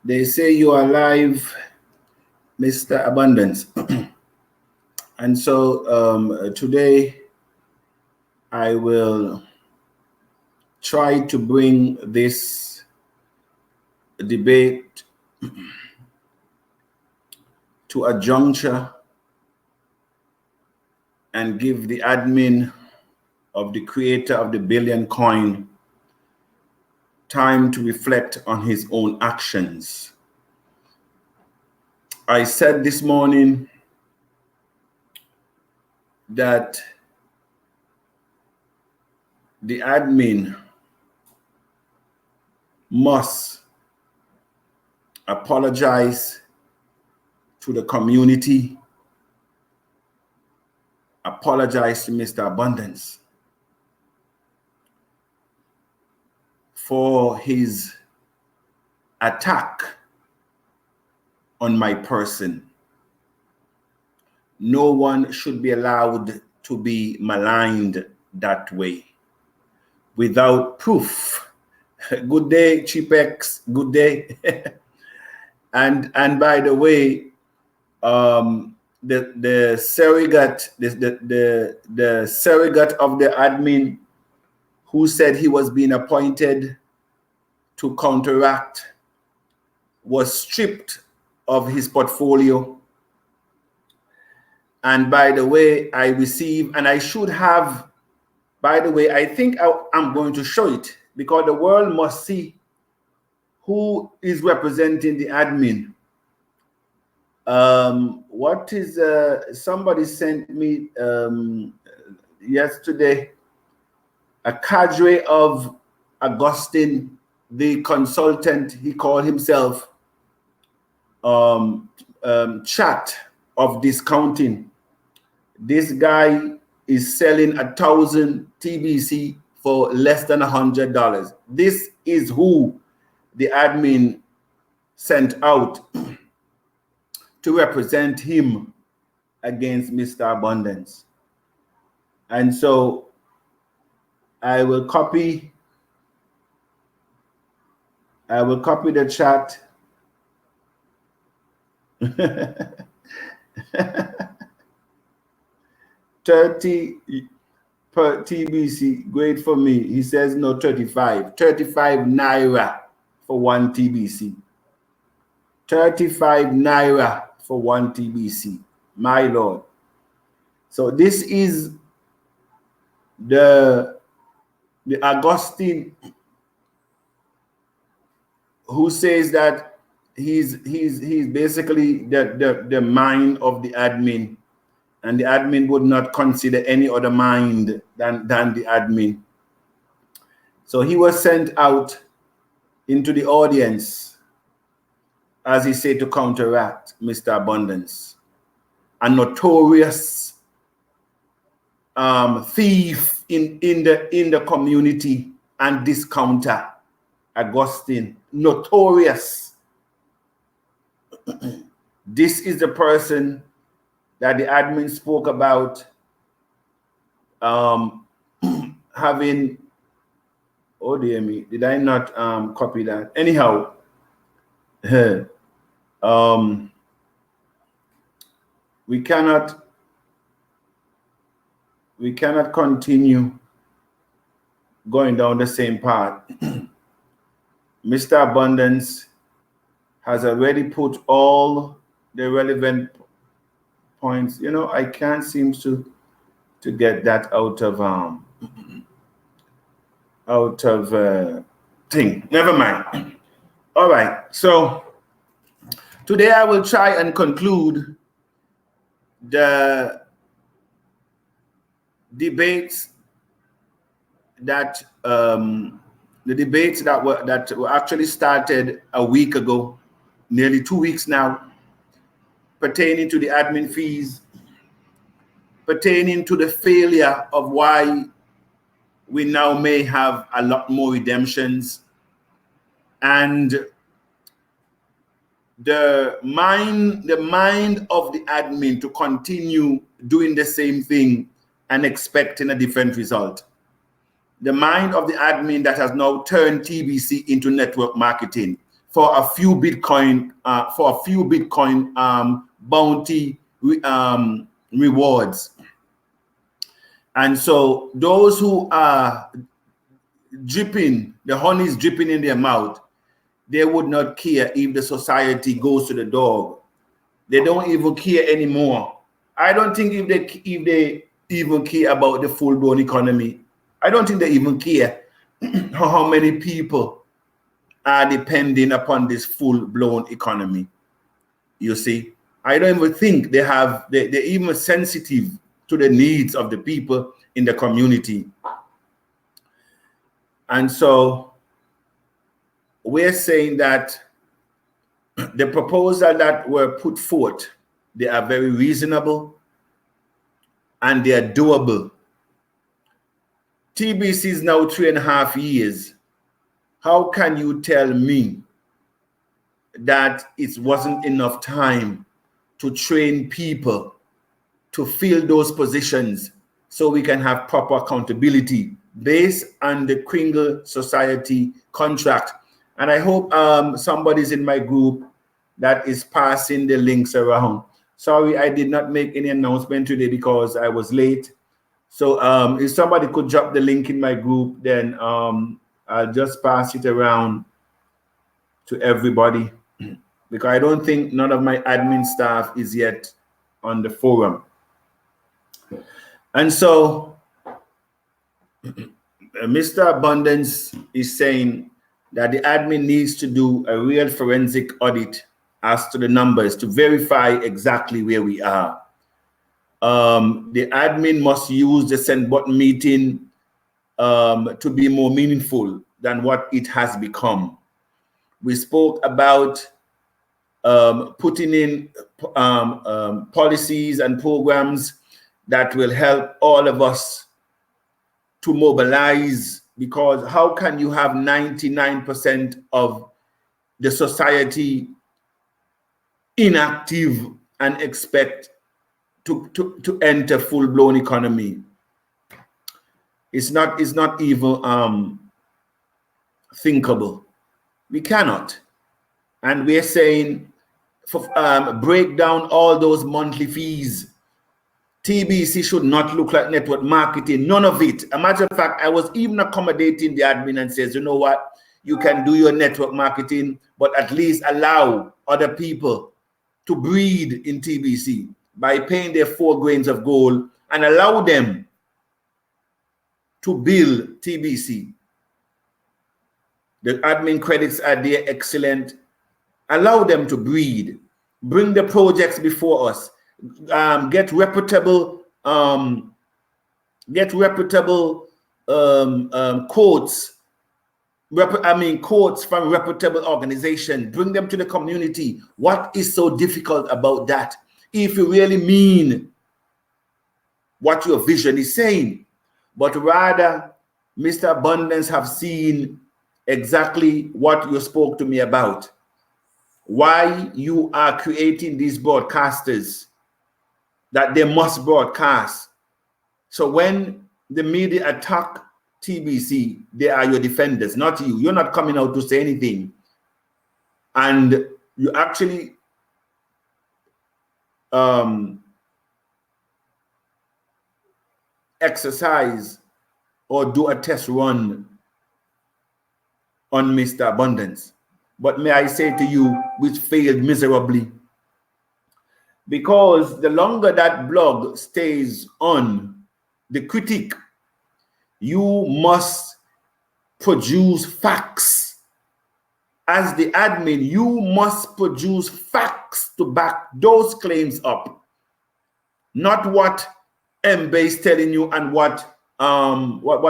They say you are live, Mr. Abundance. And so today I will try to bring this debate to a juncture and give the admin of the creator of the billion coin time to reflect on his own actions. I said this morning that the admin must apologize to the community, apologize to Mr. Abundance for his attack on my person. No one should be allowed to be maligned that way without proof. Good day, Chipex. Good day. and by the way, the surrogate, the surrogate of the admin who said he was being appointed to counteract was stripped of his portfolio. And by the way, I received, and I should have, by the way, I think I'm going to show it because the world must see who is representing the admin. What is, somebody sent me yesterday a cadre of Augustine, the consultant, he called himself, chat of discounting. This guy is selling 1,000 TBC for less than $100. This is who the admin sent out to represent him against Mr. Abundance. And so I will copy the chat. 30 per TBC, great for me. He says no, 35 naira for 1 TBC. 35 naira for 1 TBC, my lord. So this is the Augustine who says that he's basically the mind of the admin, and the admin would not consider any other mind than the admin. So he was sent out into the audience, as he said, to counteract Mr. Abundance, a notorious thief in the community and discounter. Augustine, notorious. This is the person that the admin spoke about having, oh dear me, did I not copy that? Anyhow, we cannot continue going down the same path. Mr. Abundance has already put all the relevant points. You know, I can't seem to get that out of thing. Never mind. All right. So today I will try and conclude the debates that were actually started a week ago, nearly 2 weeks now, pertaining to the admin fees, pertaining to the failure of why we now may have a lot more redemptions, and the mind of the admin to continue doing the same thing and expecting a different result. The mind of the admin that has now turned TBC into network marketing for a few Bitcoin bounty rewards. And so those who are dripping, the honey is dripping in their mouth, they would not care if the society goes to the dog. They don't even care anymore. I don't think if they even care about the full-blown economy. I don't think they even care how many people are depending upon this full-blown economy. You see, I don't even think they're even sensitive to the needs of the people in the community. And so we're saying that the proposal that were put forth, they are very reasonable and they are doable. TBC is now 3.5 years. How can you tell me that it wasn't enough time to train people to fill those positions so we can have proper accountability based on the Kringle Society contract? And I hope somebody's in my group that is passing the links around. Sorry, I did not make any announcement today because I was late. So if somebody could drop the link in my group, then I'll just pass it around to everybody, because I don't think none of my admin staff is yet on the forum. And so Mr. Abundance is saying that the admin needs to do a real forensic audit as to the numbers to verify exactly where we are. The admin must use the send button meeting to be more meaningful than what it has become. We spoke about putting in policies and programs that will help all of us to mobilize, because how can you have 99% of the society inactive and expect to enter full-blown economy? It's not even thinkable. We cannot. And we're saying break down all those monthly fees. TBC should not look like network marketing, none of it. A matter of fact, I was even accommodating the admin and says, you know what, you can do your network marketing, but at least allow other people to breed in TBC by paying their 4 grains of gold and allow them to build TBC. The admin credits are there, excellent. Allow them to breed. Bring the projects before us. Get reputable quotes. Quotes from reputable organizations. Bring them to the community. What is so difficult about that? If you really mean what your vision is saying, but rather, Mr. Abundance have seen exactly what you spoke to me about. Why you are creating these broadcasters that they must broadcast. So when the media attack TBC, they are your defenders, not you. You're not coming out to say anything. And you actually exercise or do a test run on Mr. Abundance. But may I say to you, which failed miserably, because the longer that blog stays on, the critic, you must produce facts. As the admin, you must produce facts to back those claims up. Not what Mbe is telling you and what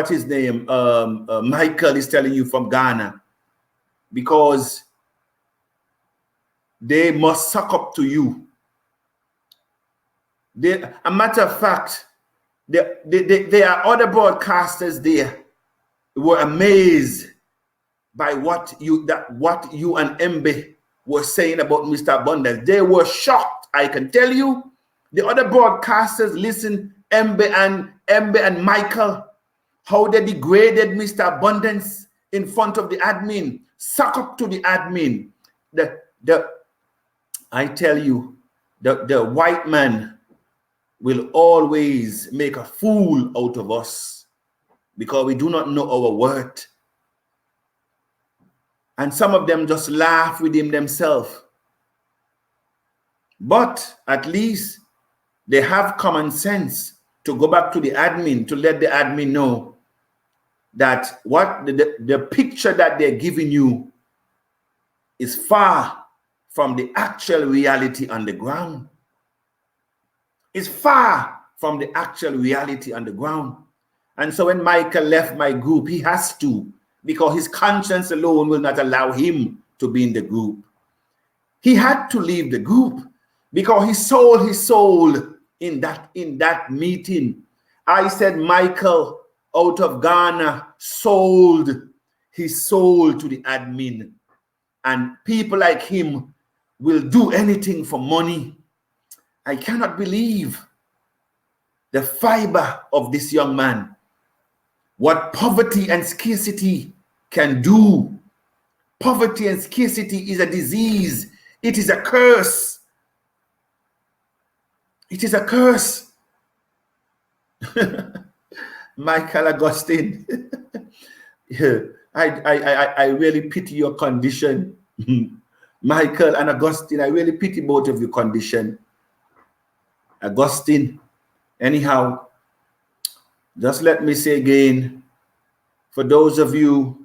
his name, Michael is telling you from Ghana. Because they must suck up to you. A matter of fact, there are other broadcasters there who were amazed by what you and Mbe were saying about Mr. Abundance. They were shocked, I can tell you. The other broadcasters listen, Mbe and Michael, how they degraded Mr. Abundance in front of the admin. Suck up to the admin. I tell you, the white man will always make a fool out of us because we do not know our worth. And some of them just laugh within themselves. But at least they have common sense to go back to the admin, to let the admin know that what the picture that they're giving you is far from the actual reality on the ground. It's far from the actual reality on the ground. And so when Michael left my group, he has to, because his conscience alone will not allow him to be in the group. He had to leave the group because he sold his soul in that meeting. I said Michael out of Ghana sold his soul to the admin. And people like him will do anything for money. I cannot believe the fiber of this young man. What poverty and scarcity can do. Poverty and scarcity is a disease. It is a curse. It is a curse. Michael Augustine. I really pity your condition. Michael and Augustine, I really pity both of your condition. Augustine, anyhow, just let me say again, for those of you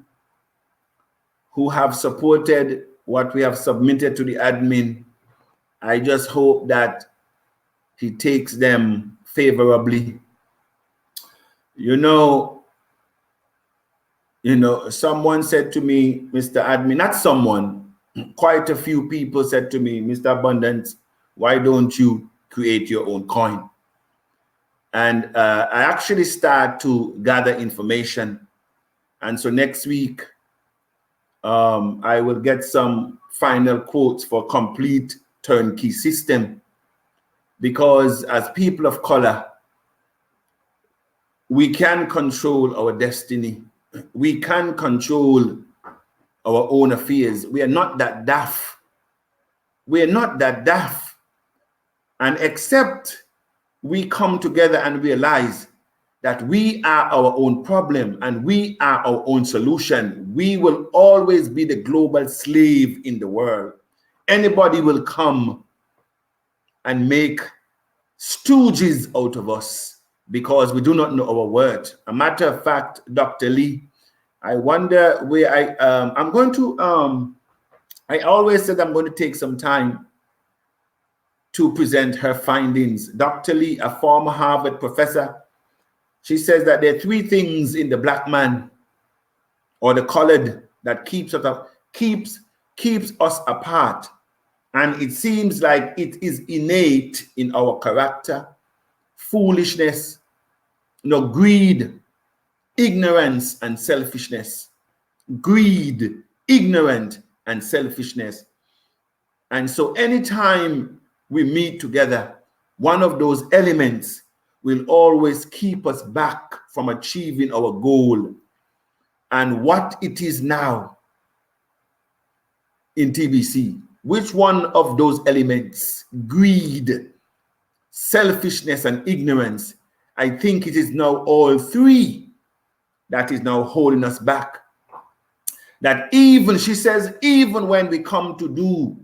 who have supported what we have submitted to the admin, I just hope that he takes them favorably. You know, someone said to me, Mr. Admin, not someone, quite a few people said to me, Mr. Abundance, why don't you create your own coin? And I actually start to gather information. And so next week, I will get some final quotes for complete turnkey system. Because as people of color, we can control our destiny. We can control our own affairs. We are not that daft. We are not that daft. And except we come together and realize that we are our own problem and we are our own solution, we will always be the global slave in the world. Anybody will come and make stooges out of us because we do not know our worth. A matter of fact, Dr. Lee, I wonder where I'm going to, I always said I'm going to take some time to present her findings. Dr. Lee, a former Harvard professor, she says that there are three things in the black man or the colored that keeps us apart. And it seems like it is innate in our character: foolishness, greed, ignorance, and selfishness. Greed, ignorance, and selfishness. And so anytime we meet together, one of those elements will always keep us back from achieving our goal. And what it is now in TBC, which one of those elements, greed, selfishness, and ignorance, I think it is now all three that is now holding us back. That even, she says, even when we come to do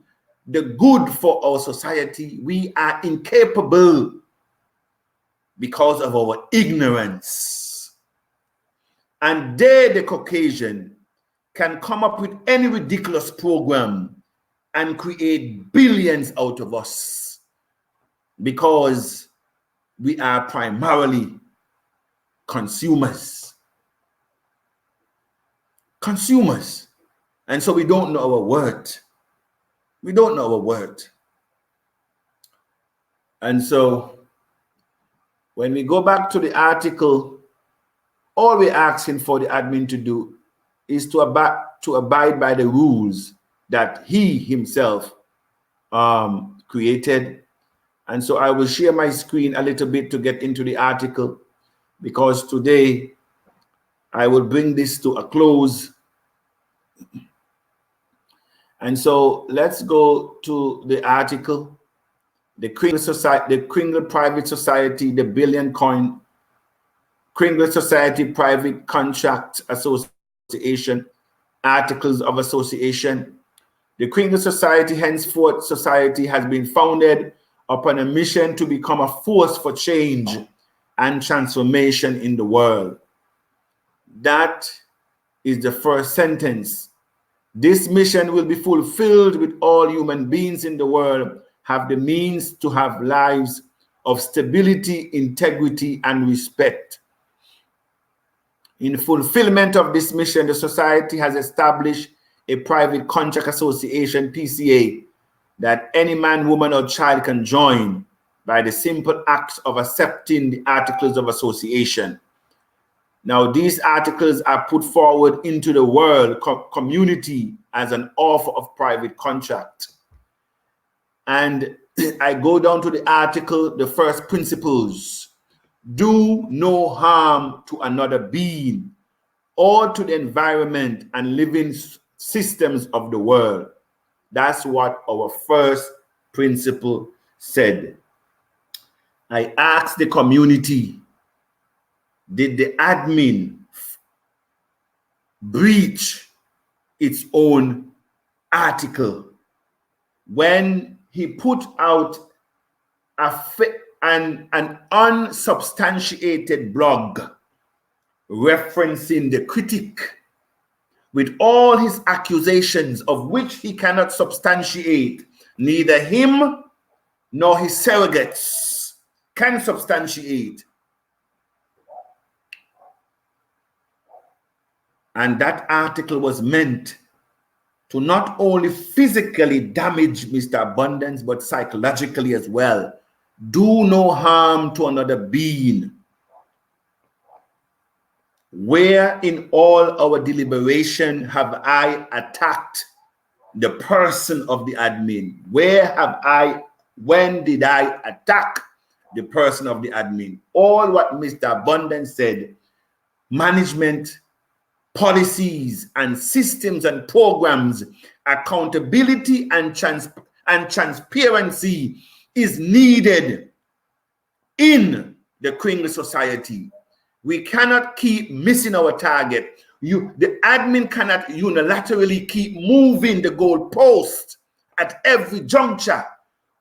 the good for our society, we are incapable because of our ignorance. And they, the Caucasian, can come up with any ridiculous program and create billions out of us because we are primarily consumers. Consumers. And so we don't know our worth. We don't know our worth. And so when we go back to the article, all we're asking for the admin to do is to abide by the rules that he himself created. And so I will share my screen a little bit to get into the article, because today I will bring this to a close. And so let's go to the article. The Kringle Society, the Kringle Private Society, the Billion Coin, Kringle Society Private Contract Association, Articles of Association. The Kringle Society, henceforth society, has been founded upon a mission to become a force for change and transformation in the world. That is the first sentence. This mission will be fulfilled with all human beings in the world have the means to have lives of stability, integrity, and respect. In fulfillment of this mission, the society has established a private contract association, PCA, that any man, woman, or child can join by the simple act of accepting the Articles of Association. Now, these articles are put forward into the world community as an offer of private contract. And I go down to the article, the first principles. Do no harm to another being or to the environment and living systems of the world. That's what our first principle said. I asked the community, did the admin breach its own article when he put out an unsubstantiated blog referencing the critic with all his accusations of which he cannot substantiate? Neither him nor his surrogates can substantiate. And that article was meant to not only physically damage Mr. Abundance, but psychologically as well. Do no harm to another being. Where in all our deliberation have I attacked the person of the admin? When did I attack the person of the admin? All what Mr. Abundance said, management, policies and systems and programs, accountability and transparency is needed in the Kringle Society. We cannot keep missing our target. The admin cannot unilaterally keep moving the goalpost at every juncture.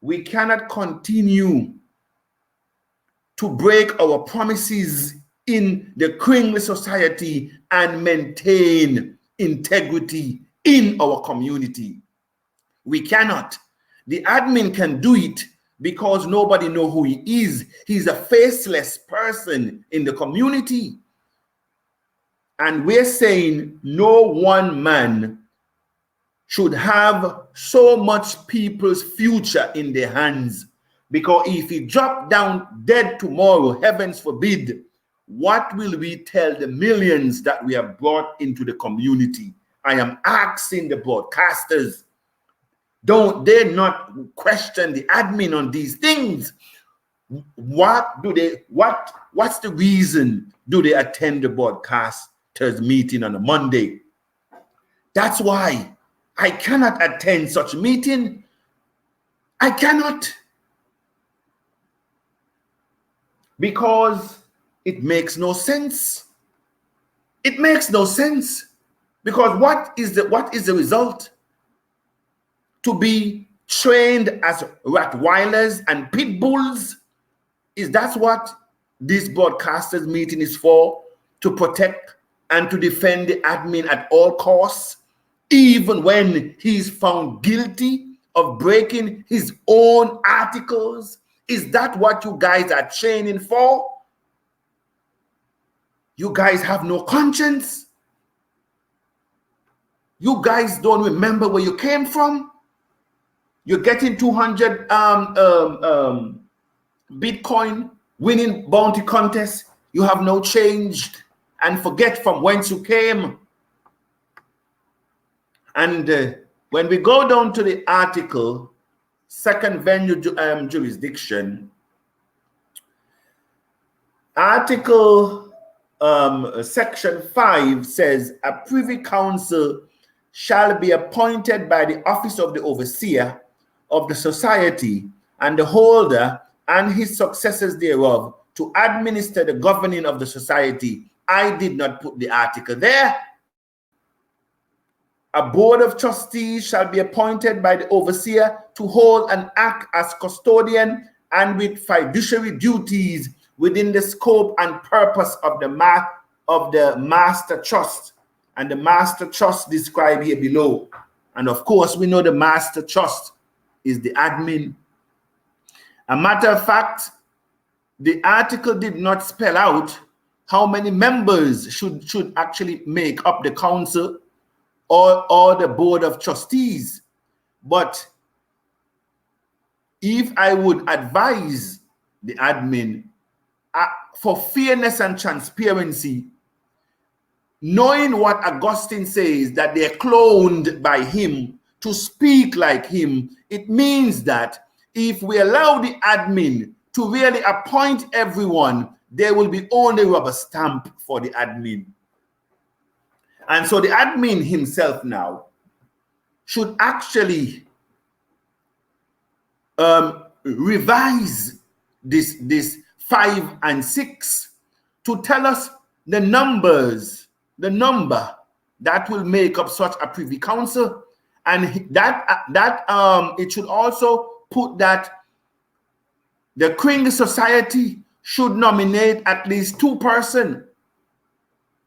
We cannot continue to break our promises in the Kringle Society and maintain integrity in our community. We cannot. The admin can do it because nobody knows who he is. He's a faceless person in the community. And we're saying no one man should have so much people's future in their hands, because if he drop down dead tomorrow, heavens forbid, what will we tell the millions that we have brought into the community? I am asking the broadcasters, don't they not question the admin on these things? What's the reason do they attend the broadcasters meeting on a Monday? That's why I cannot attend such meeting. I cannot. Because it makes no sense. It makes no sense. Because what is the result? To be trained as Rottweilers and pit bulls? Is that what this broadcasters meeting is for? To protect and to defend the admin at all costs, even when he's found guilty of breaking his own articles? Is that what you guys are training for? You guys have no conscience. You guys don't remember where you came from. You're getting 200 Bitcoin, winning bounty contest. You have no change and forget from whence you came. And when we go down to the article, second venue jurisdiction, article section 5 says a privy council shall be appointed by the office of the overseer of the society, and the holder and his successors thereof to administer the governing of the society. I did not put the article there. A board of trustees shall be appointed by the overseer to hold and act as custodian and with fiduciary duties within the scope and purpose of the master trust. And the master trust described here below. And of course, we know the master trust is the admin. A matter of fact, the article did not spell out how many members should actually make up the council or the board of trustees. But if I would advise the admin, for fairness and transparency, knowing what Augustine says, that they're cloned by him to speak like him, it means that if we allow the admin to really appoint everyone, there will be only rubber stamp for the admin. And so the admin himself now should actually revise this 5 and 6 to tell us the number that will make up such a privy council, and that it should also put that the Kringle Society should nominate at least 2 persons.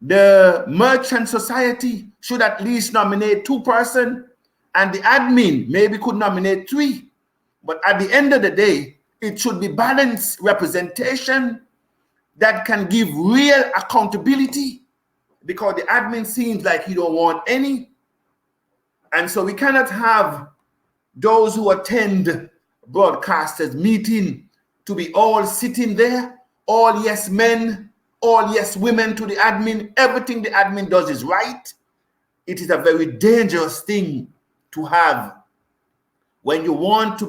The Merchant Society should at least nominate 2 persons, and the admin maybe could nominate 3. But at the end of the day, it should be balanced representation that can give real accountability, because the admin seems like he don't want any. And so we cannot have those who attend broadcasters meeting to be all sitting there, all yes men, all yes women to the admin. Everything the admin does is right. It is a very dangerous thing to have when you want to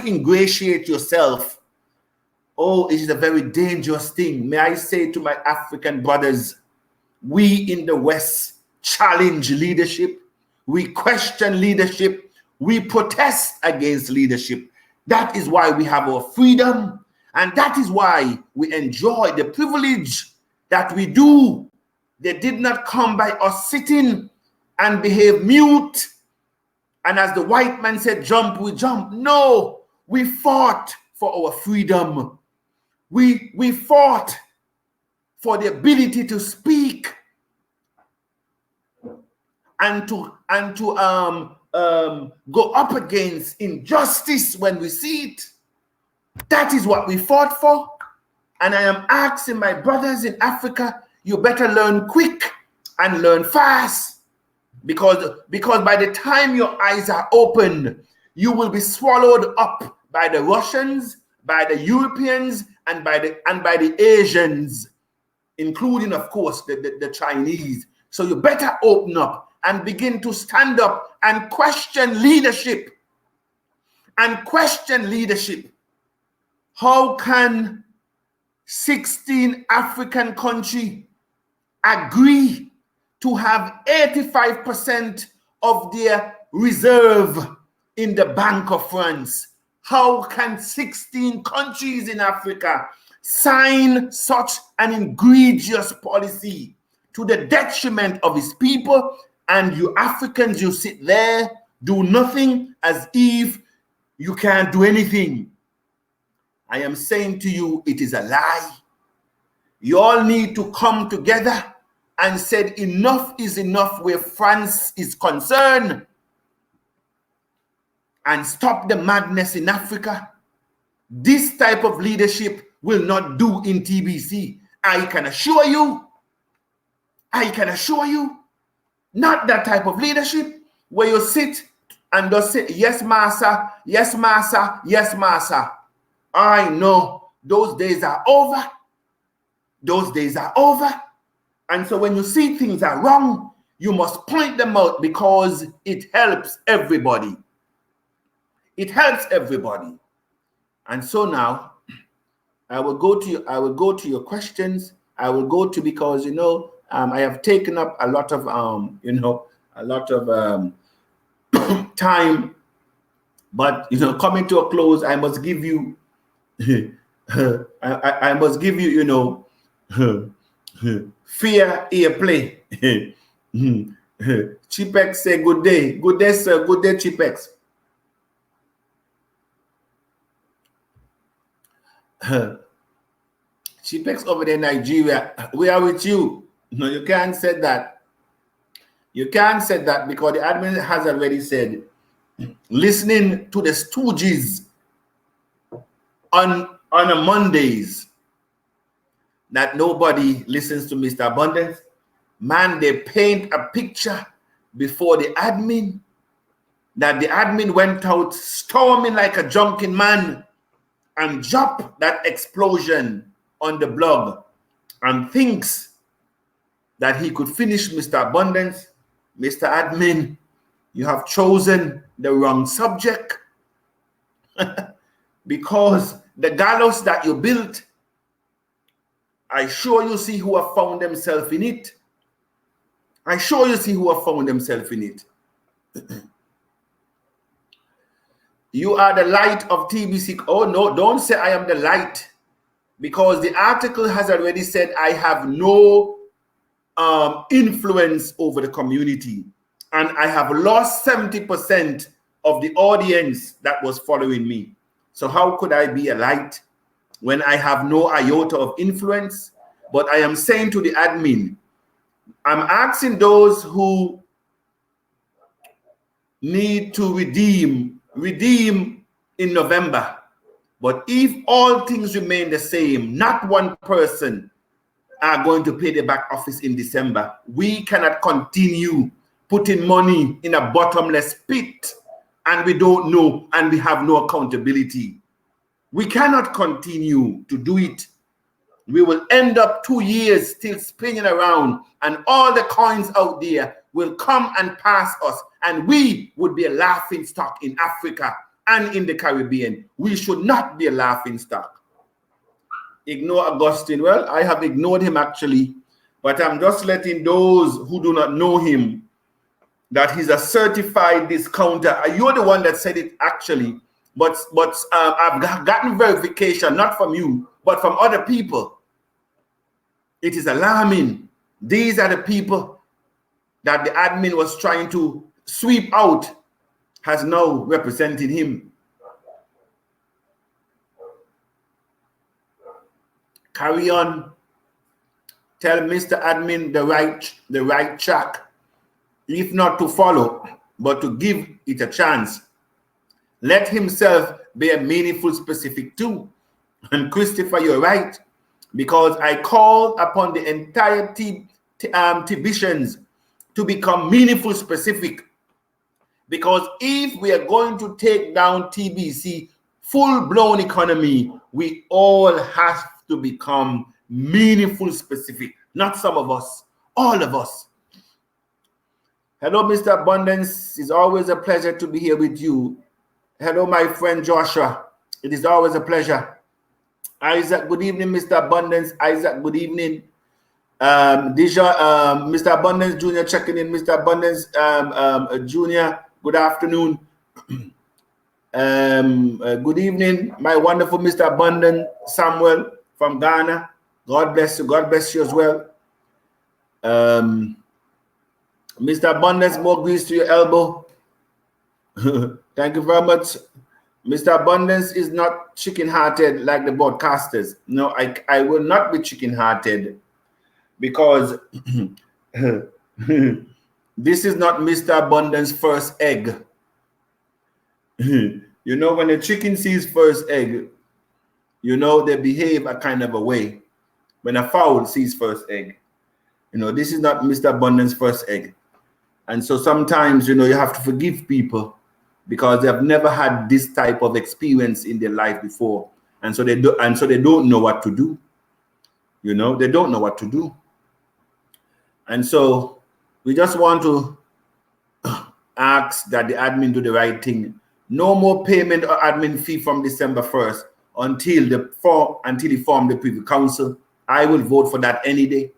ingratiate yourself. Oh, it is a very dangerous thing. May I say to my African brothers, we in the West challenge leadership. We question leadership. We protest against leadership. That is why we have our freedom. And that is why we enjoy the privilege that we do. They did not come by us sitting and behave mute. And as the white man said, jump, we jump. No, we fought for our freedom. We fought for the ability to speak and to go up against injustice when we see it. That is what we fought for. And I am asking my brothers in Africa, you better learn quick and learn fast, because by the time your eyes are open, you will be swallowed up by the Russians, by the Europeans, and by the Asians, including, of course, the Chinese. So you better open up and begin to stand up and question leadership. And question leadership. How can 16 African countries agree to have 85% of their reserve in the Bank of France? How can 16 countries in Africa sign such an egregious policy to the detriment of its people? And you Africans, you sit there, do nothing, as if you can't do anything. I am saying to you, it is a lie. You all need to come together and say enough is enough where France is concerned, and stop the madness in Africa. This type of leadership will not do in TBC. I can assure you. Not that type of leadership where you sit and just say, yes, master, yes, master, yes, master. I know those days are over. Those days are over. And so when you see things are wrong, you must point them out, because it helps everybody. It helps everybody. And so now I will go to your questions. I will go to, because I have taken up a lot of a lot of time. But coming to a close, I must give you I must give you fair airplay. Chipex say good day. Good day, sir. Good day, Chipex. Chipex over there in Nigeria. We are with you. No, you can't say that. You can't say that because the admin has already said listening to the Stooges on a Mondays that nobody listens to Mr. Abundance. Man, they paint a picture before the admin that the admin went out storming like a drunken man and dropped that explosion on the blog and thinks that he could finish Mr. Abundance. Mr. Admin, you have chosen the wrong subject because the gallows that you built, I sure you see who have found themselves in it. I sure you see who have found themselves in it. You are the light of TBC. Oh no, don't say I am the light, because the article has already said I have no influence over the community, and I have lost 70% of the audience that was following me. So how could I be a light when I have no iota of influence? But I am saying to the admin, I'm asking those who need to redeem in November. But if all things remain the same, not one person are going to pay the back office in December. We cannot continue putting money in a bottomless pit and we don't know and we have no accountability. We cannot continue to do it. We will end up 2 years still spinning around, and all the coins out there will come and pass us, and we would be a laughing stock in Africa and in the Caribbean. We should not be a laughing stock. Ignore Augustine. Well, I have ignored him actually, but I'm just letting those who do not know him that he's a certified discounter. You're the one that said it actually, but I've gotten verification, not from you, but from other people. It is alarming. These are the people that the admin was trying to sweep out, has now represented him. Carry on. Tell Mr. Admin the right track, if not to follow, but to give it a chance. Let himself be a meaningful specific too. And Christopher, you're right, because I called upon the entire Tibetians to become meaningful specific. Because if we are going to take down TBC, full-blown economy, we all have to become meaningful specific. Not some of us, all of us. Hello, Mr. Abundance. It's always a pleasure to be here with you. Hello, my friend Joshua. It is always a pleasure. Isaac, good evening, Mr. Abundance. Isaac, good evening. Mr. Abundance Jr. checking in. Mr. Abundance Jr., good afternoon. Good evening, my wonderful Mr. Abundance Samuel from Ghana. God bless you. God bless you as well. Mr. Abundance, more grease to your elbow. Thank you very much. Mr. Abundance is not chicken-hearted like the broadcasters. No, I will not be chicken-hearted, because this is not Mr. Abundance's first egg. You know, when a chicken sees first egg, you know, they behave a kind of a way. When a fowl sees first egg, you know, this is not Mr. Abundance's first egg. And so sometimes, you know, you have to forgive people because they have never had this type of experience in their life before. And so they don't know what to do. You know, they don't know what to do. And so we just want to ask that the admin do the right thing. No more payment or admin fee from December 1st until he form the Privy Council. I will vote for that any day.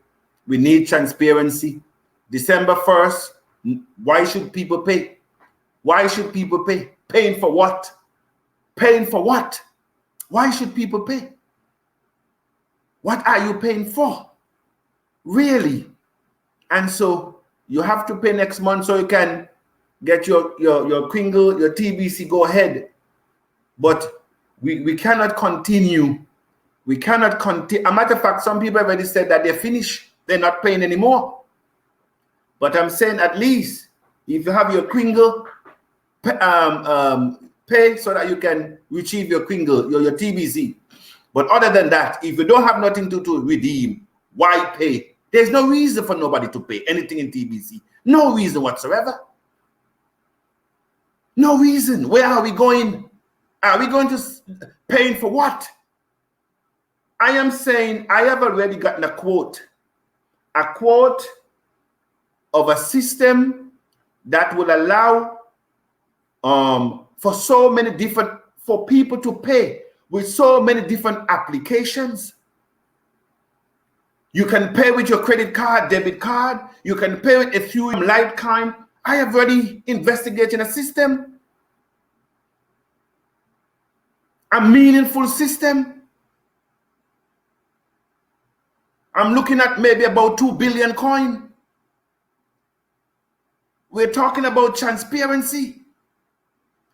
We need transparency. December 1st, Why should people pay? Why should people pay? Paying for what? Paying for what? Why should people pay? What are you paying for? Really? And so you have to pay next month so you can get your Kringle, your TBC, go ahead. But we cannot continue. We cannot continue. A matter of fact, some people already said that they're finished. They're not paying anymore. But I'm saying at least if you have your Kringle, pay so that you can retrieve your Kringle, your TBC. But other than that, if you don't have nothing to redeem, why pay? There's no reason for nobody to pay anything in TBC. No reason whatsoever. No reason. Where are we going? Are we going to paying for what? I am saying I have already gotten a quote of a system that will allow for so many different, for people to pay with so many different applications. You can pay with your credit card, debit card. You can pay with Ethereum, Litecoin. I have already investigated a system, a meaningful system. I'm looking at maybe about 2 billion coin. We're talking about transparency.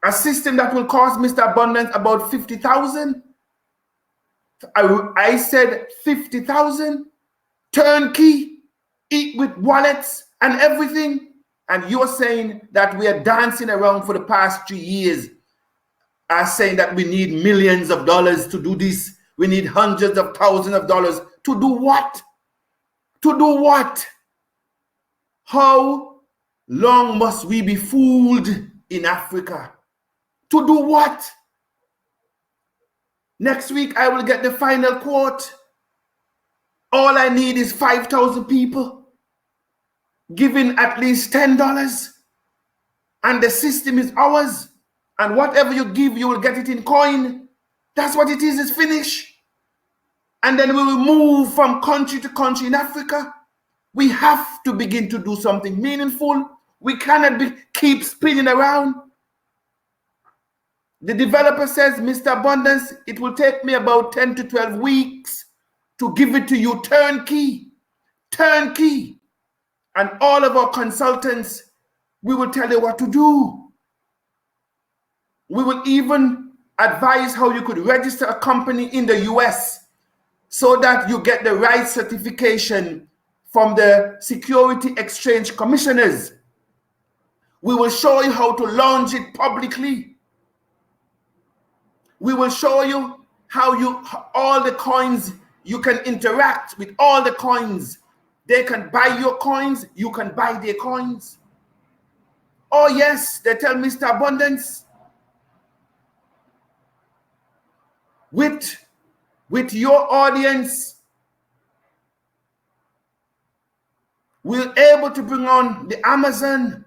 A system that will cost Mr. Abundance about 50,000. I said 50,000. Turnkey, eat with wallets and everything. And you're saying that we are dancing around for the past 3 years, saying that we need millions of dollars to do this. We need hundreds of thousands of dollars to do what? To do what? How long must we be fooled in Africa? To do what? Next week, I will get the final quote. All I need is 5,000 people giving at least $10. And the system is ours. And whatever you give, you will get it in coin. That's what it is. It's finished. And then we will move from country to country in Africa. We have to begin to do something meaningful. We cannot keep spinning around. The developer says, Mr. Abundance, it will take me about 10 to 12 weeks to give it to you turnkey. Turnkey. And all of our consultants, we will tell you what to do. We will even advise how you could register a company in the US so that you get the right certification from the Security Exchange Commissioners. We will show you how to launch it publicly. We will show you how all the coins, you can interact with all the coins. They can buy your coins, you can buy their coins. Oh yes, they tell Mr. Abundance, with your audience, we're able to bring on the Amazon.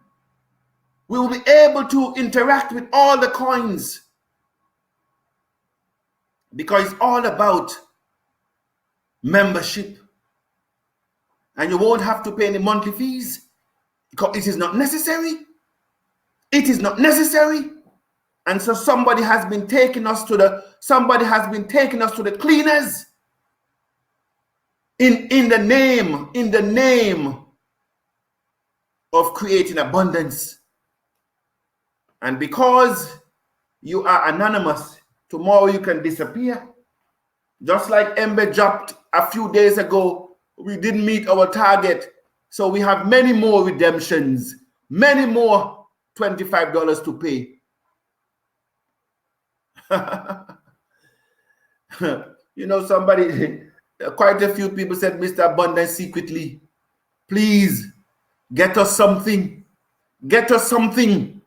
We will be able to interact with all the coins. Because it's all about membership. And you won't have to pay any monthly fees because it is not necessary. It is not necessary. And so somebody has been taking us to the cleaners in the name of creating abundance. And because you are anonymous, tomorrow you can disappear. Just like Ember dropped a few days ago, we didn't meet our target. So we have many more redemptions, many more $25 to pay. You know, quite a few people said, Mr. Abundance, secretly, please get us something. Get us something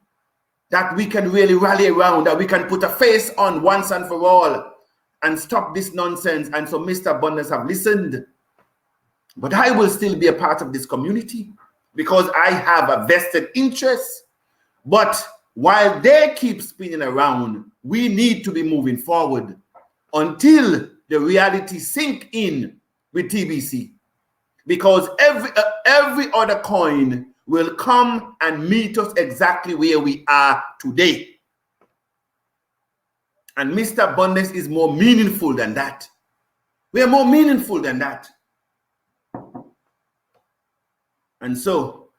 that we can really rally around, that we can put a face on once and for all and stop this nonsense. And so Mr. Abundance have listened. But I will still be a part of this community because I have a vested interest. But while they keep spinning around, we need to be moving forward until the reality sink in with TBC. Because every other coin will come and meet us exactly where we are today. And Mr. Abundance is more meaningful than that. We are more meaningful than that. And so,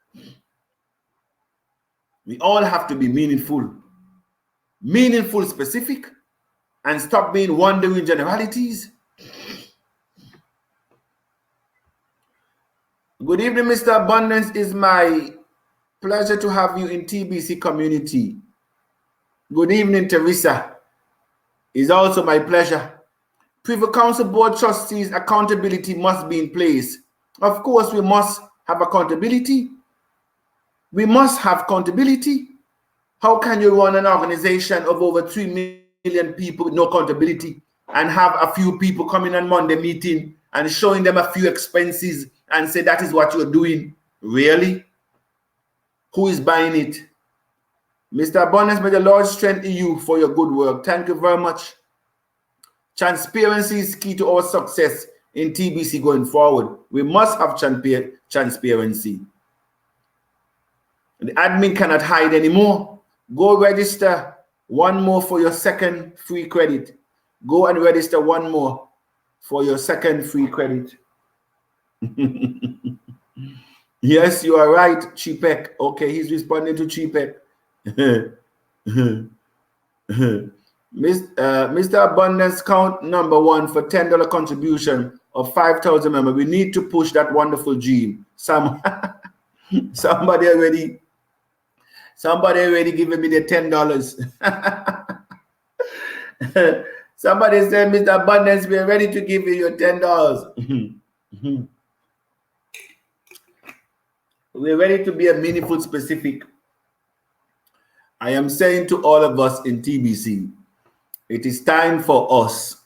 we all have to be meaningful. Meaningful, specific, and stop being wandering generalities. Good evening, Mr. Abundance. It's my pleasure to have you in TBC community. Good evening, Teresa. It's also my pleasure. Privy Council Board Trustees, accountability must be in place. Of course, we must have accountability. We must have accountability. How can you run an organization of over 3 million people with no accountability and have a few people coming on Monday meeting and showing them a few expenses and say that is what you're doing? Really? Who is buying it? Mr. Abundance, may the Lord strengthen you for your good work. Thank you very much. Transparency is key to our success in TBC going forward. We must have transparency. The admin cannot hide anymore. Go register one more for your second free credit. Go and register one more for your second free credit. Yes, you are right, Chipek. Okay, he's responding to Chipek. Mr. Abundance, count number one for $10 contribution of 5,000 members. We need to push that wonderful dream. Somebody already giving me the $10. Somebody said, Mr. Abundance, we are ready to give you your $10. We're ready to be a meaningful, specific. I am saying to all of us in TBC, it is time for us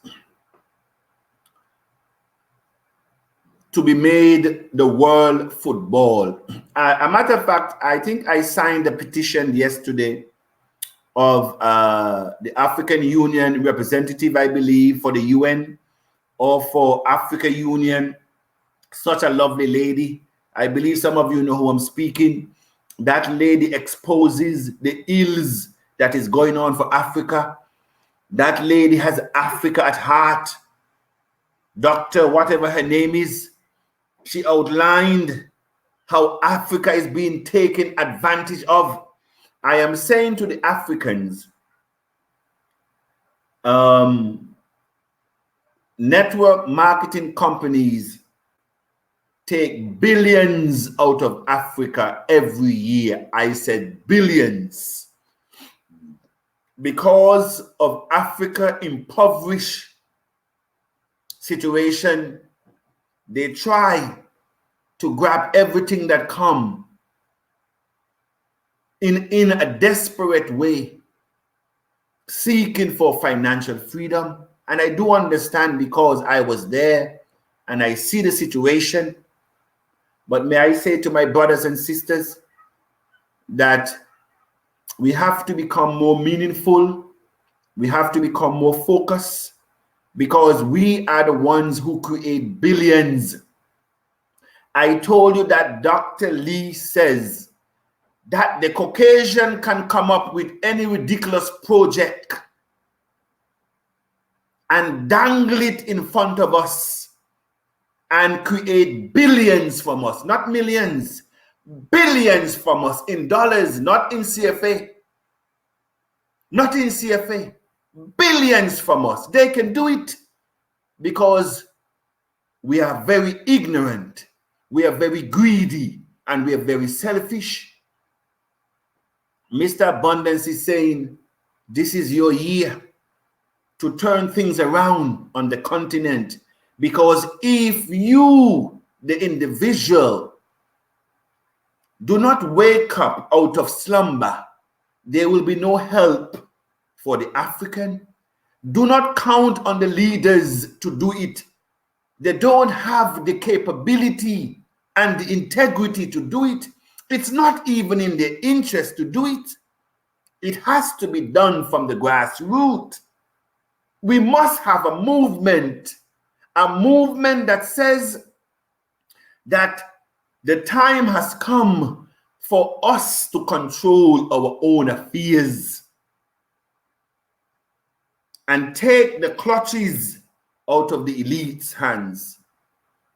to be made the world football. A matter of fact, I think I signed a petition yesterday of the African Union representative, I believe, for the UN or for Africa Union. Such a lovely lady. I believe some of you know who I'm speaking. That lady exposes the ills that is going on for Africa. That lady has Africa at heart. Dr. whatever her name is, she outlined how Africa is being taken advantage of. I am saying to the Africans, network marketing companies take billions out of Africa every year. I said billions. Because of Africa impoverished situation, they try to grab everything that come in a desperate way, seeking for financial freedom. And I do understand because I was there and I see the situation. But may I say to my brothers and sisters that we have to become more meaningful. We have to become more focused because we are the ones who create billions. I told you that Dr. Lee says that the Caucasian can come up with any ridiculous project and dangle it in front of us and create billions from us, not millions, billions from us in dollars, not in CFA. Not in CFA. Billions from us. They can do it because we are very ignorant, we are very greedy, and we are very selfish. Mr. Abundance is saying, this is your year to turn things around on the continent. Because if you, the individual, do not wake up out of slumber, there will be no help for the African. Do not count on the leaders to do it. They don't have the capability and the integrity to do it. It's not even in their interest to do it. It has to be done from the grassroots. We must have a movement that says that the time has come for us to control our own affairs and take the clutches out of the elite's hands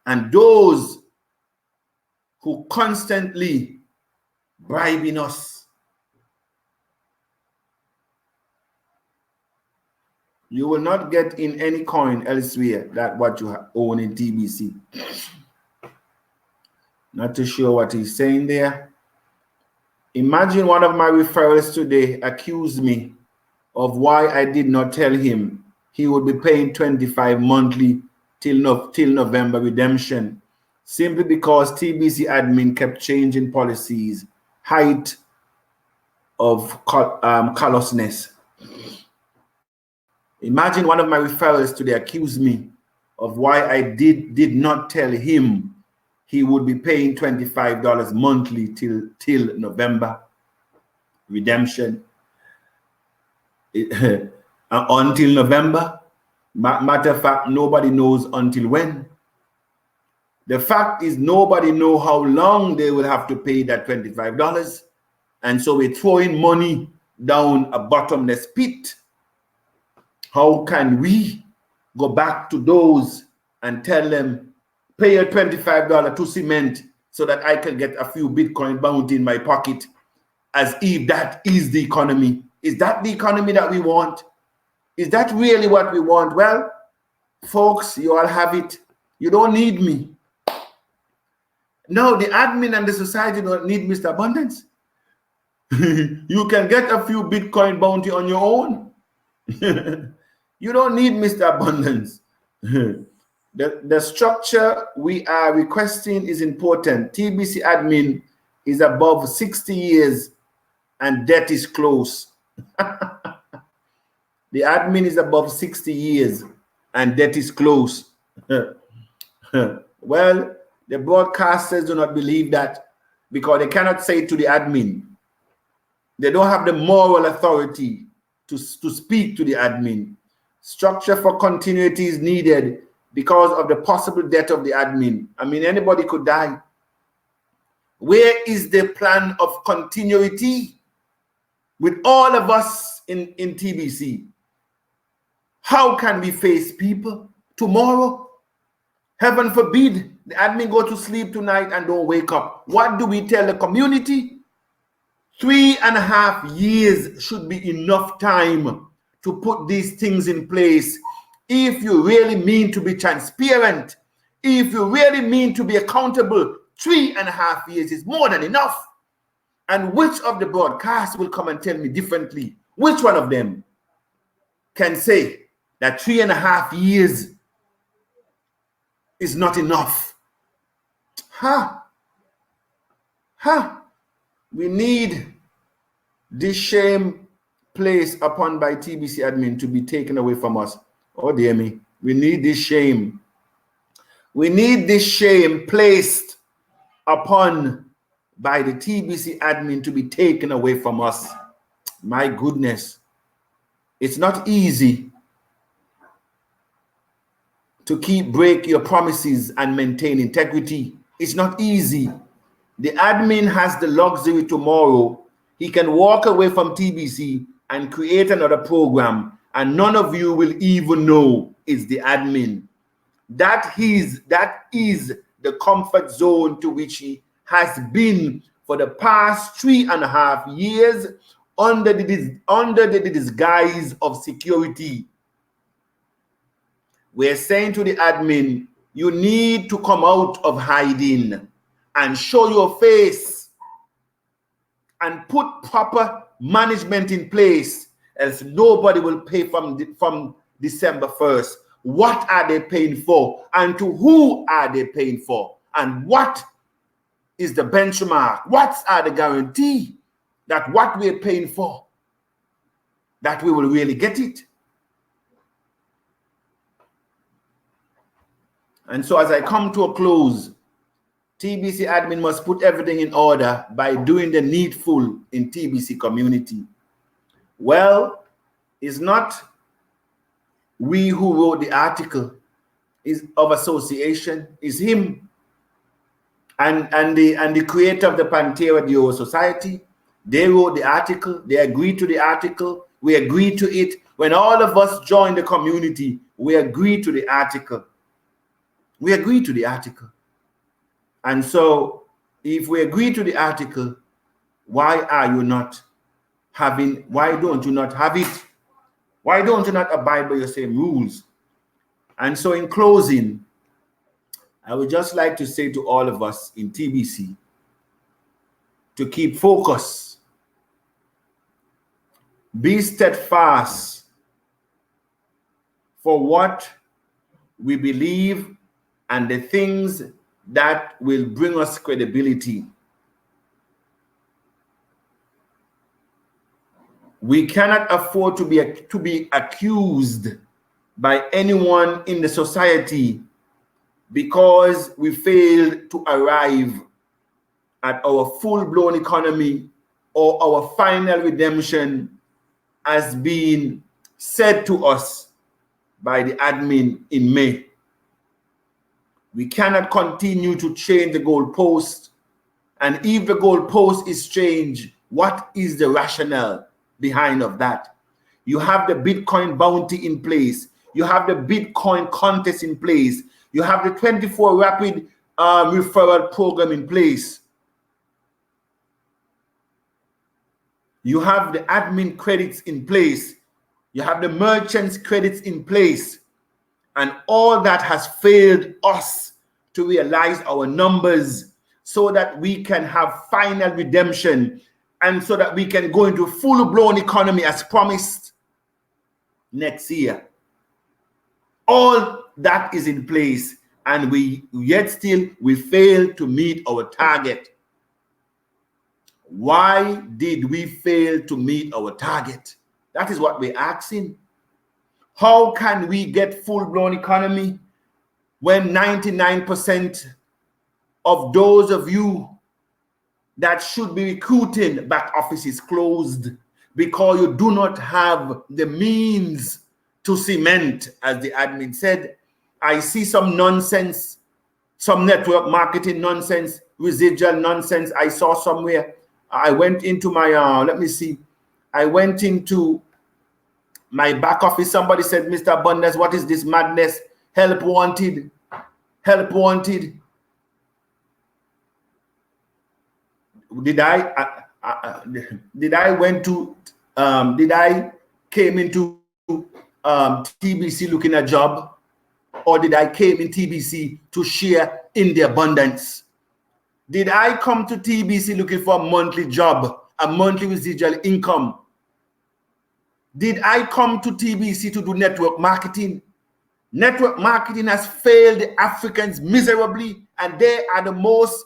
and those who constantly bribing us. You will not get in any coin elsewhere that what you own in TBC. Not too sure what he's saying there. Imagine one of my referrals today accused me of why I did not tell him he would be paying $25 monthly till November redemption, simply because TBC admin kept changing policies, height of callousness. Imagine one of my referrals today accused me of why I did not tell him he would be paying $25 monthly till November redemption. Until November. Matter of fact, nobody knows until when. The fact is, nobody knows how long they will have to pay that $25. And so we're throwing money down a bottomless pit. How can we go back to those and tell them, pay a $25 to cement so that I can get a few Bitcoin bounty in my pocket, as if that is the economy? Is that the economy that we want? Is that really what we want? Well, folks, you all have it. You don't need me. No, the admin and the society don't need Mr. Abundance. You can get a few Bitcoin bounty on your own. You don't need Mr. Abundance. The structure we are requesting is important. TBC admin is above 60 years and debt is close. The admin is above 60 years and debt is close. Well, the broadcasters do not believe that because they cannot say to the admin. They don't have the moral authority to speak to the admin. Structure for continuity is needed because of the possible death of the admin. I mean, anybody could die. Where is the plan of continuity with all of us in TBC? How can we face people tomorrow? Heaven forbid the admin go to sleep tonight and don't wake up. What do we tell the community? 3.5 years should be enough time to put these things in place. If you really mean to be transparent, if you really mean to be accountable, 3.5 years is more than enough. And which of the broadcasts will come and tell me differently? Which one of them can say that 3.5 years is not enough? We need this shame placed upon by TBC admin to be taken away from us. Oh dear me. We need this shame. We need this shame placed upon by the TBC admin to be taken away from us. My goodness. It's not easy to break your promises and maintain integrity. It's not easy. The admin has the luxury tomorrow. He can walk away from TBC and create another program, and none of you will even know it's the admin. That is the comfort zone to which he has been for the past 3.5 years under the disguise of security. We're saying to the admin, you need to come out of hiding and show your face and put proper management in place, else nobody will pay from December 1st. What are they paying for? And to who are they paying for? And what is the benchmark? What are the guarantee that what we're paying for, that we will really get it? And so as I come to a close, TBC admin must put everything in order by doing the needful in TBC community. Well, it's not we who wrote the article is of association, is him. and the creator of the Pantera Deo Society, they wrote the article, they agreed to the article, we agreed to it. When all of us joined the community, we agreed to the article. We agreed to the article. And so if we agree to the article, why don't you not have it? Why don't you not abide by your same rules? And so in closing, I would just like to say to all of us in TBC to keep focus, be steadfast for what we believe and the things that will bring us credibility. We cannot afford to be accused by anyone in the society because we failed to arrive at our full-blown economy or our final redemption as being said to us by the admin in May. We cannot continue to change the goalpost. And if the goalpost is changed, what is the rationale behind of that? You have the Bitcoin bounty in place. You have the Bitcoin contest in place. You have the 24 rapid referral program in place. You have the admin credits in place. You have the merchants credits in place. And all that has failed us to realize our numbers so that we can have final redemption and so that we can go into full-blown economy as promised next year. All that is in place, and we fail to meet our target. Why did we fail to meet our target? That is what we're asking. How can we get full-blown economy when 99% of those of you that should be recruiting back office is closed because you do not have the means to cement, as the admin said? I see some nonsense, some network marketing nonsense, residual nonsense I saw somewhere. I went into my, I went into my back office. Somebody said, Mr. Abundance, what is this madness? Help wanted. Help wanted. Did I came into TBC looking at job, or did I came in TBC to share in the abundance? Did I come to TBC looking for a monthly job, a monthly residual income? Did I come to TBC to do network marketing? Network marketing has failed the Africans miserably, and they are the most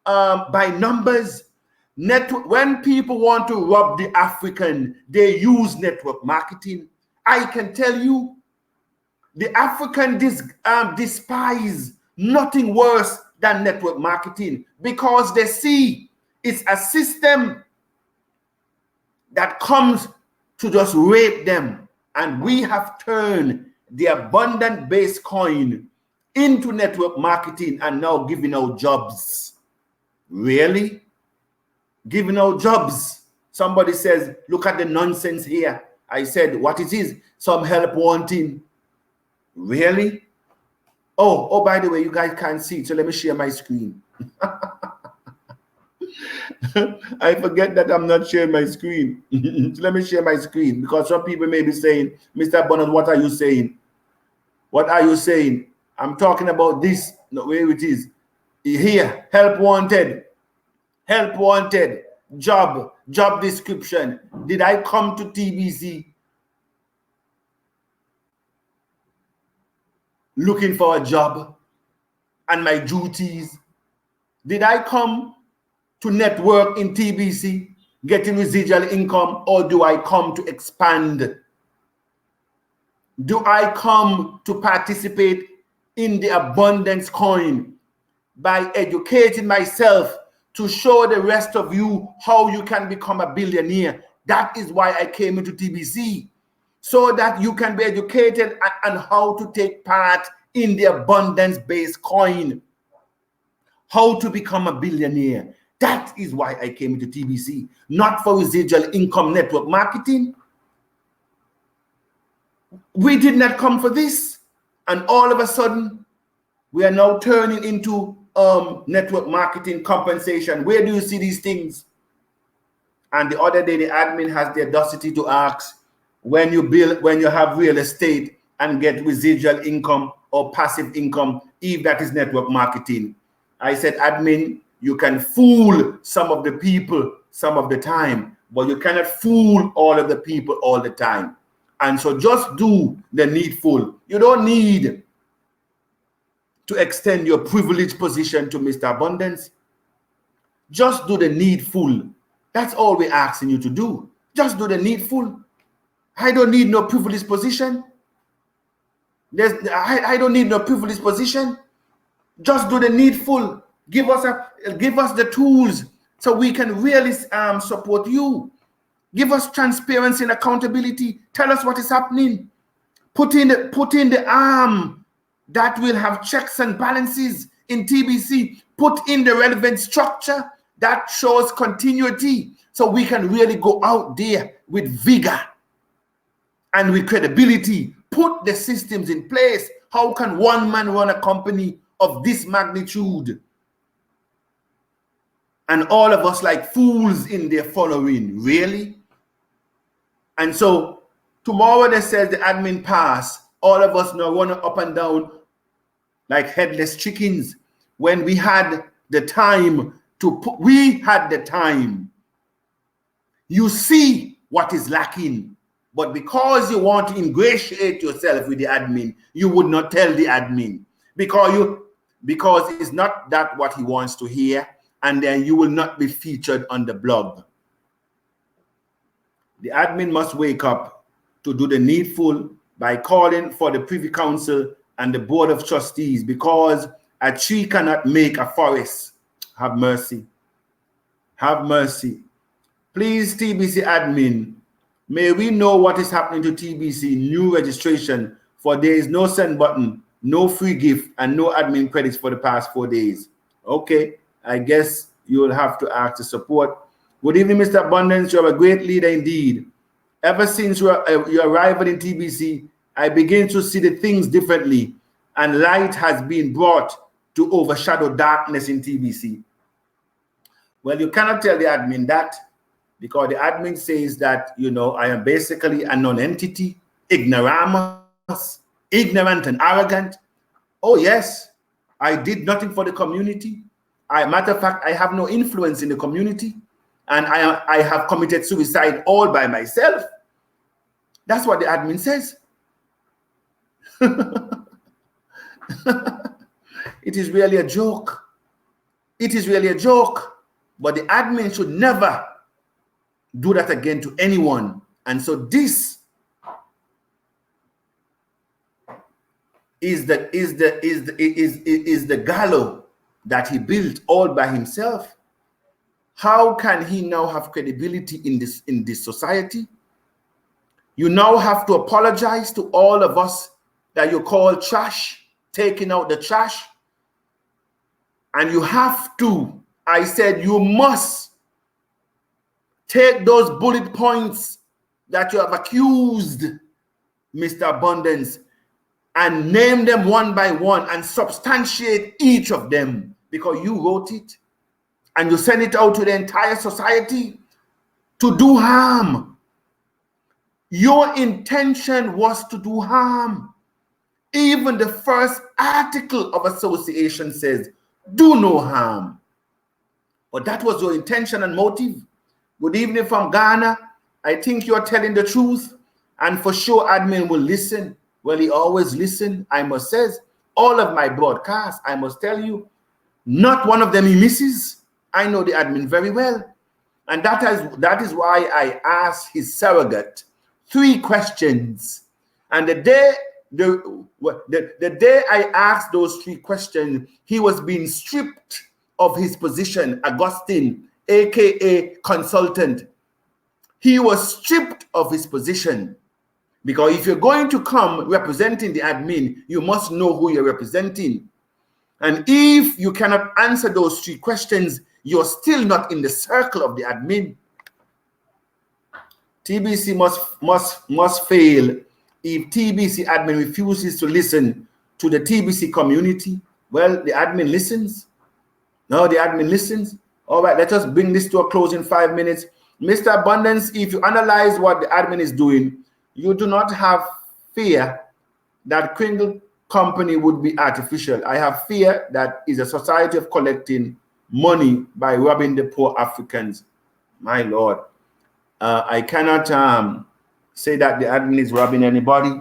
by numbers. When people want to rob the African, they use network marketing. I can tell you, the African despise nothing worse than network marketing because they see it's a system that comes to just rape them. And we have turned the abundant-based coin into network marketing and now giving out jobs. Really? Giving out jobs. Somebody says, look at the nonsense here. I said, what it is? Some help wanting. Really? Oh, by the way, you guys can't see it, so let me share my screen. I forget that I'm not sharing my screen. So let me share my screen, because some people may be saying, Mr. Bonnet, what are you saying? What are you saying? I'm talking about this. No, where it is. Here, help wanted. Help wanted. Job description. Did I come to TBC looking for a job and my duties? Did I come to network in TBC getting residual income, or do I come to expand? Do I come to participate in the abundance coin by educating myself to show the rest of you how you can become a billionaire? That is why I came into TBC, so that you can be educated on how to take part in the abundance-based coin, how to become a billionaire. That is why I came into TBC, not for residual income network marketing. We did not come for this. And all of a sudden, we are now turning into network marketing compensation. Where do you see these things? And the other day, the admin has the audacity to ask, when you have real estate and get residual income or passive income, if that is network marketing. I said, admin, you can fool some of the people some of the time, but you cannot fool all of the people all the time. And so just do the needful. You don't need to extend your privileged position to Mr. Abundance. Just do the needful. That's all we're asking you to do. Just do the needful. I don't need no privileged position. I don't need no privileged position. Just do the needful. Give us the tools so we can really support you. Give us transparency and accountability. Tell us what is happening. Put in the arm that will have checks and balances in TBC. Put in the relevant structure that shows continuity so we can really go out there with vigor and with credibility. Put the systems in place. How can one man run a company of this magnitude? And all of us like fools in their following. Really? And so tomorrow they says the admin pass. All of us now run up and down like headless chickens when we had the time to put. We had the time. You see what is lacking. But because you want to ingratiate yourself with the admin, you would not tell the admin because it's not that what he wants to hear, and then you will not be featured on the blog. The admin must wake up to do the needful by calling for the Privy Council and the Board of Trustees, because a tree cannot make a forest. Have mercy. Have mercy. Please, TBC admin, may we know what is happening to TBC new registration, for there is no send button, no free gift, and no admin credits for the past 4 days. Okay, I guess you will have to ask the support. Good evening, Mr. Abundance. You are a great leader indeed. Ever since your arrival in TBC, I begin to see the things differently, and light has been brought to overshadow darkness in TBC. Well, you cannot tell the admin that, because the admin says that, you know, I am basically a non-entity, ignoramus, ignorant and arrogant. Oh, yes, I did nothing for the community. Matter of fact, I have no influence in the community, and I have committed suicide all by myself. That's what the admin says. It is really a joke. It is really a joke. But the admin should never do that again to anyone. And so this is the gallows that he built all by himself. How can he now have credibility in this society? You now have to apologize to all of us that you call trash, taking out the trash. And you have to, I said, you must take those bullet points that you have accused Mr. Abundance and name them one by one and substantiate each of them, because you wrote it and you send it out to the entire society to do harm. Your intention was to do harm. Even the first article of association says, do no harm. But that was your intention and motive. Good evening from Ghana. I think you're telling the truth. And for sure, admin will listen. Well, he always listens. I must say, all of my broadcasts, I must tell you, not one of them he misses. I know the admin very well. And that is why I asked his surrogate 3 questions. And the day I asked those 3 questions, he was being stripped of his position, Augustine, aka consultant. He was stripped of his position, because if you're going to come representing the admin, you must know who you're representing. And if you cannot answer those 3 questions, you're still not in the circle of the admin. TBC must fail if TBC admin refuses to listen to the TBC community. Well, the admin listens. No, the admin listens. All right, let us bring this to a close in 5 minutes. Mr. Abundance, if you analyze what the admin is doing, you do not have fear that Kringle company would be artificial. I have fear that is a society of collecting money by robbing the poor Africans. My Lord. I cannot say that the admin is robbing anybody,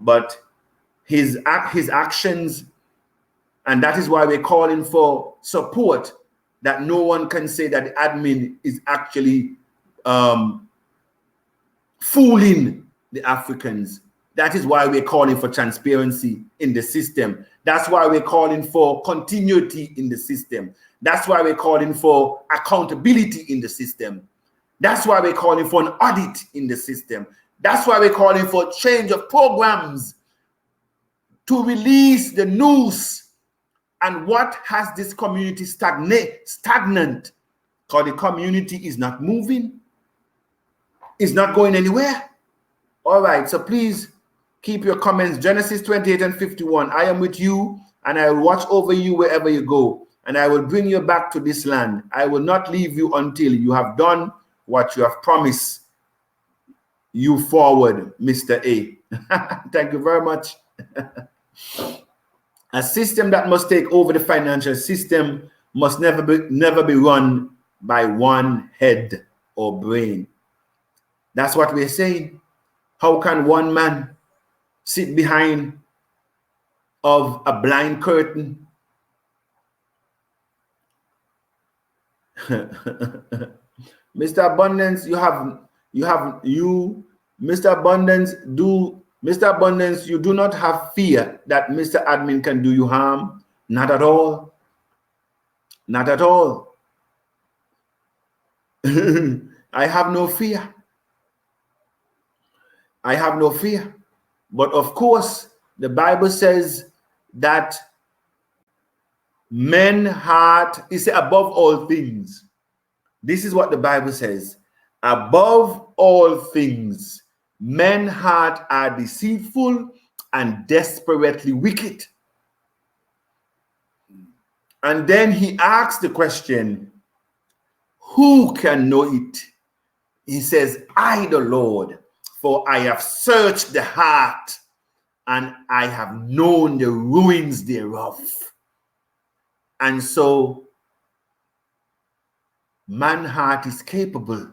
but his actions, and that is why we're calling for support, that no one can say that the admin is actually fooling the Africans. That is why we're calling for transparency in the system. That's why we're calling for continuity in the system. That's why we're calling for accountability in the system. That's why we're calling for an audit in the system. That's why we're calling for change of programs to release the news and what has this community stagnant, because the community is not moving, is not going anywhere. All right, so please keep your comments. Genesis 28 and 51. I am with you, and I will watch over you wherever you go, and I will bring you back to this land. I will not leave you until you have done what you have promised. You forward, Mr. A. Thank you very much. A system that must take over the financial system must never be run by one head or brain. That's what we're saying. How can one man sit behind of a blind curtain? Mr. Abundance, Mr. Abundance, you do not have fear that Mr. Admin can do you harm. Not at all. Not at all. I have no fear. I have no fear. But of course, the Bible says that men's heart is above all things. This is what the Bible says. Above all things, men's hearts are deceitful and desperately wicked. And then he asks the question, who can know it? He says, I, the Lord, for I have searched the heart and I have known the ruins thereof. And so man's heart is capable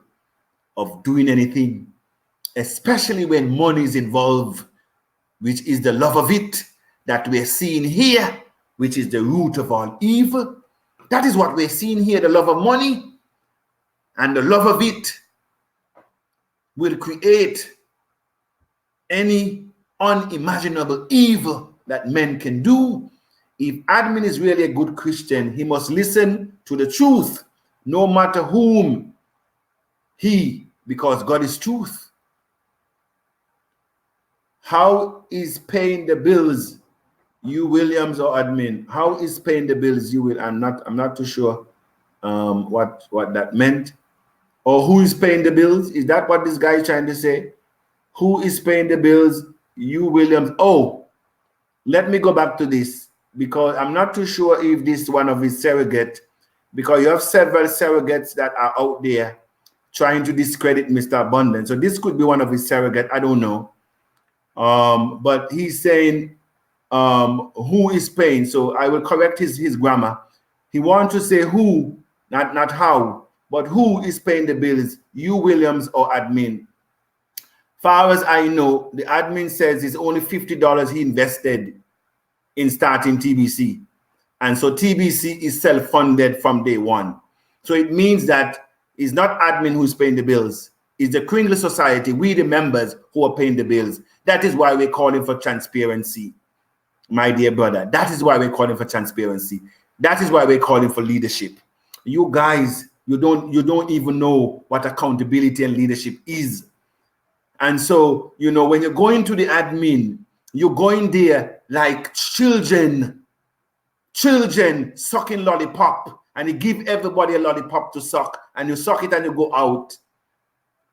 of doing anything, especially when money is involved, which is the love of it that we're seeing here, which is the root of all evil. That is what we're seeing here, the love of money. And the love of it will create any unimaginable evil that men can do. If admin is really a good Christian, he must listen to the truth, no matter whom because God is truth. How is paying the bills, you Williams or admin? How is paying the bills, you will? I'm not too sure what that meant. Or who is paying the bills? Is that what this guy is trying to say? Who is paying the bills? You Williams. Oh, let me go back to this, because I'm not too sure if this is one of his surrogates, because you have several surrogates that are out there trying to discredit Mr. Abundance. So this could be one of his surrogates. I don't know. But he's saying who is paying. So I will correct his grammar. He wants to say who, not how. But who is paying the bills? You Williams or admin? Far as I know, the admin says it's only $50 he invested in starting TBC. And so TBC is self-funded from day one. So it means that it's not admin who's paying the bills. It's the Kringle Society, we the members, who are paying the bills. That is why we're calling for transparency, my dear brother. That is why we're calling for transparency. That is why we're calling for leadership. You guys, you don't even know what accountability and leadership is. And so, you know, when you're going to the admin, you're going there like children. children sucking lollipop, and you give everybody a lollipop to suck, and you suck it and you go out.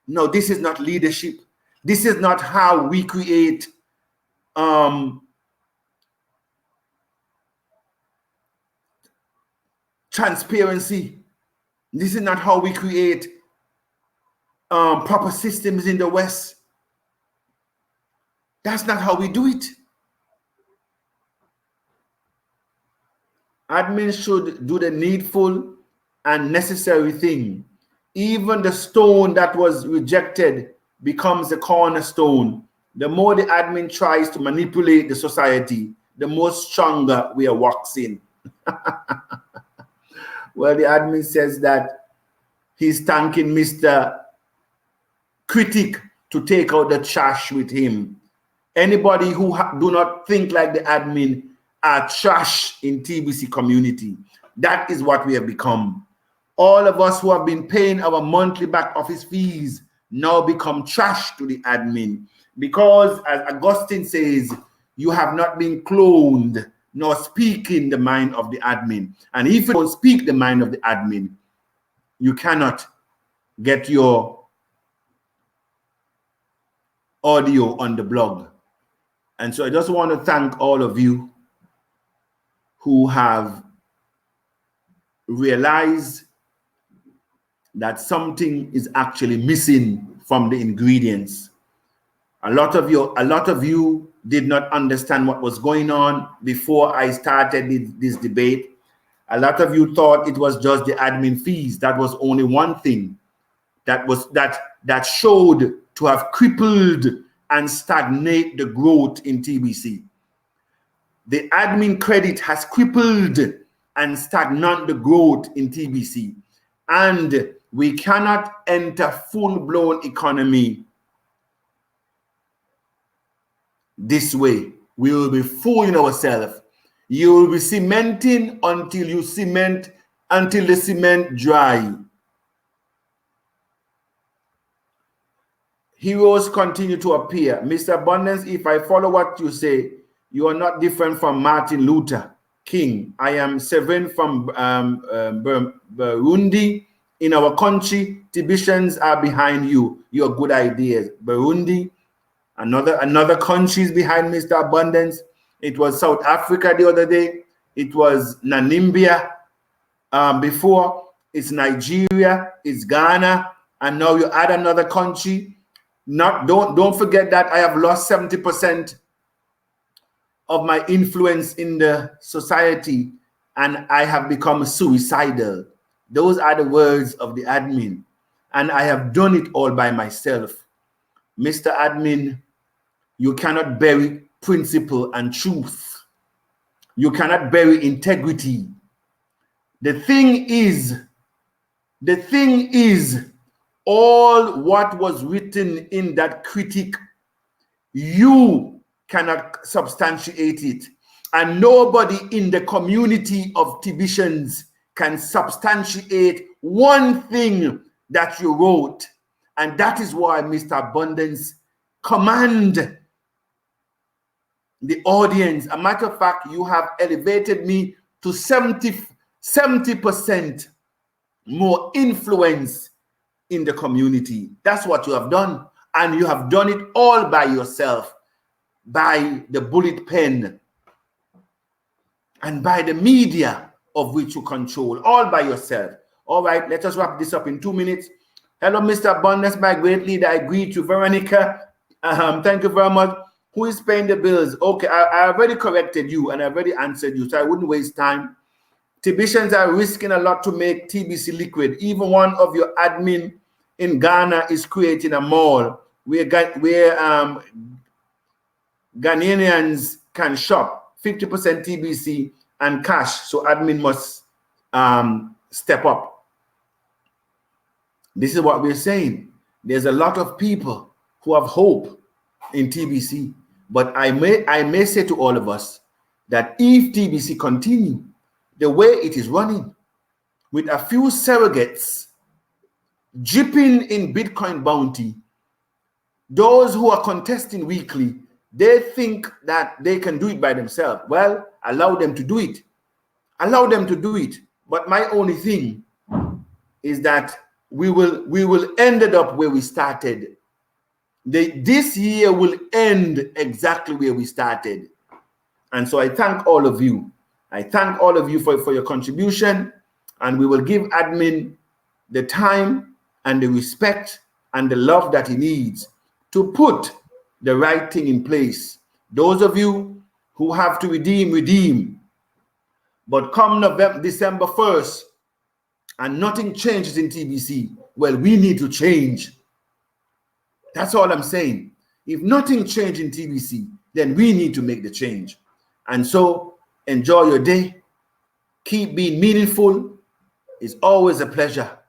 No, this is not leadership. This is not how we create transparency. This is not how we create proper systems in the West. That's not how we do it. Admin should do the needful and necessary thing. Even the stone that was rejected becomes the cornerstone. The more the admin tries to manipulate the society, the more stronger we are waxing. Well, the admin says that he's thanking Mr. Critic to take out the trash with him. Anybody who do not think like the admin are trash in TBC community. That is what we have become. All of us who have been paying our monthly back office fees now become trash to the admin, because as Augustine says, you have not been cloned nor speaking the mind of the admin. And if you don't speak the mind of the admin, you cannot get your audio on the blog. And so I just want to thank all of you who have realized that something is actually missing from the ingredients. A lot of you did not understand what was going on before I started this debate. A lot of you thought it was just the admin fees. That was only one thing that showed to have crippled and stagnate the growth in TBC. The admin credit has crippled and stagnate the growth in TBC. And we cannot enter full-blown economy this way. We will be fooling ourselves. You will be cementing until the cement dry. Heroes continue to appear. Mr. Abundance, if I follow what you say, you are not different from Martin Luther King. I am Severin from Burundi. In our country, Tibetans are behind you. Your good ideas. Burundi, another country is behind Mr. Abundance. It was South Africa the other day. It was Namibia before. It's Nigeria. It's Ghana. And now you add another country. Don't forget that I have lost 70% of my influence in the society, and I have become suicidal. Those are the words of the admin, and I have done it all by myself. Mr. Admin, you cannot bury principle and truth. You cannot bury integrity. The thing is, all what was written in that critic, you cannot substantiate it. And nobody in the community of Tibetans can substantiate one thing that you wrote. And that is why Mr. Abundance command the audience. A matter of fact, you have elevated me to 70% more influence in the community. That's what you have done. And you have done it all by yourself, by the bullet pen and by the media of which you control, all by yourself. All right, let us wrap this up in 2 minutes. Hello, Mr. Abundance, my great leader. I greet you. Veronica, thank you very much. Who is paying the bills? Okay, I already corrected you and I already answered you, so I wouldn't waste time. Tibetans are risking a lot to make TBC liquid. Even one of your admin in Ghana is creating a mall where Ghanaians can shop 50% TBC and cash. So admin must step up. This is what we're saying. There's a lot of people who have hope in TBC. But I may say to all of us that if TBC continue the way it is running, with a few surrogates dripping in Bitcoin bounty, those who are contesting weekly, they think that they can do it by themselves. Well, allow them to do it. Allow them to do it. But my only thing is that we will end it up where we started. This year will end exactly where we started. And so I thank all of you. I thank all of you for your contribution, and we will give admin the time and the respect and the love that he needs to put the right thing in place. Those of you who have to redeem. But come December 1st, and nothing changes in TBC, well, we need to change. That's all I'm saying. If nothing changed in TBC, then we need to make the change. And so enjoy your day. Keep being meaningful. It's always a pleasure.